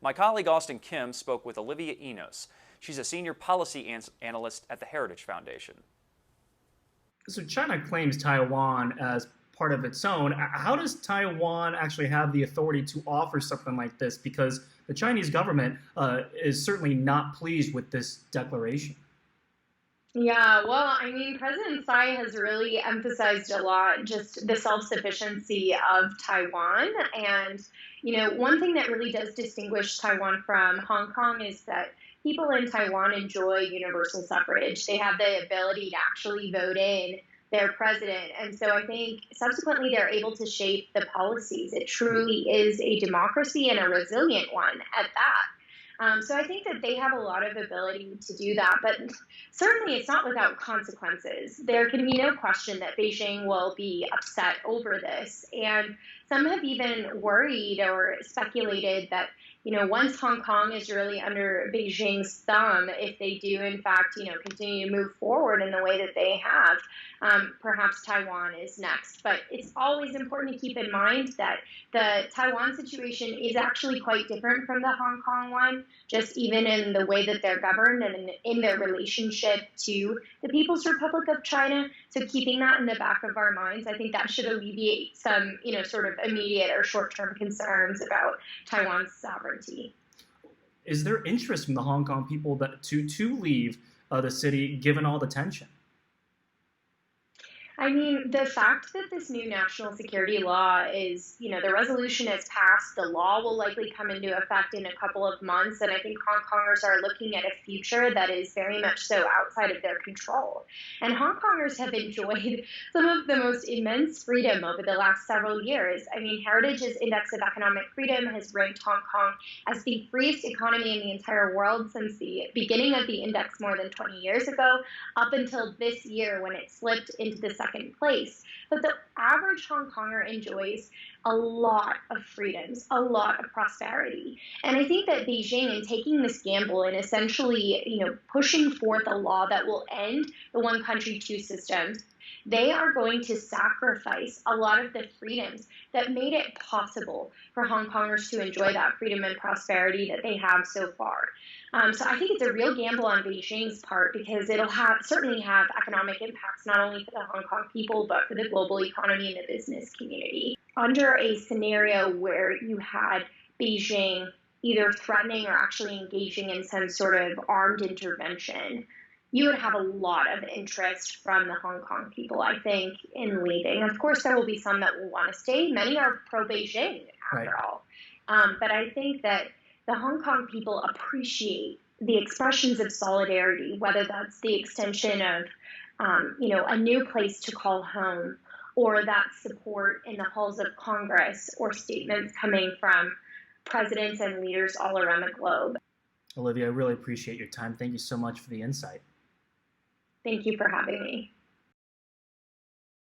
My colleague Austin Kim spoke with Olivia Enos. She's a senior policy analyst at the Heritage Foundation. So China claims Taiwan as part of its own. How does Taiwan actually have the authority to offer something like this? Because the Chinese government is certainly not pleased with this declaration. Yeah, well, I mean, President Tsai has really emphasized a lot just the self-sufficiency of Taiwan. And, one thing that really does distinguish Taiwan from Hong Kong is that people in Taiwan enjoy universal suffrage. They have the ability to actually vote in their president. And so I think subsequently they're able to shape the policies. It truly is a democracy and a resilient one at that. So I think that they have a lot of ability to do that, but certainly it's not without consequences. There can be no question that Beijing will be upset over this, and some have even worried or speculated that once Hong Kong is really under Beijing's thumb, if they do in fact continue to move forward in the way that they have, perhaps Taiwan is next. But it's always important to keep in mind that the Taiwan situation is actually quite different from the Hong Kong one, just even in the way that they're governed and in their relationship to the People's Republic of China. So keeping that in the back of our minds, I think that should alleviate some, sort of immediate or short-term concerns about Taiwan's sovereignty. Is there interest from the Hong Kong people to leave the city, given all the tension? I mean, the fact that this new national security law is, the resolution has passed, the law will likely come into effect in a couple of months, and I think Hong Kongers are looking at a future that is very much so outside of their control. And Hong Kongers have enjoyed some of the most immense freedom over the last several years. I mean, Heritage's Index of Economic Freedom has ranked Hong Kong as the freest economy in the entire world since the beginning of the index more than 20 years ago, up until this year when it slipped into the second place. But the average Hong Konger enjoys a lot of freedoms, a lot of prosperity. And I think that Beijing, in taking this gamble and essentially, pushing forth a law that will end the one country, two systems, they are going to sacrifice a lot of the freedoms that made it possible for Hong Kongers to enjoy that freedom and prosperity that they have so far. So I think it's a real gamble on Beijing's part because it'll certainly have economic impacts, not only for the Hong Kong people, but for the global economy and the business community. Under a scenario where you had Beijing either threatening or actually engaging in some sort of armed intervention, you would have a lot of interest from the Hong Kong people, I think, in leaving. Of course, there will be some that will want to stay. Many are pro-Beijing, after all. But I think that the Hong Kong people appreciate the expressions of solidarity, whether that's the extension of, a new place to call home, or that support in the halls of Congress, or statements coming from presidents and leaders all around the globe. Olivia, I really appreciate your time. Thank you so much for the insight. Thank you for having me.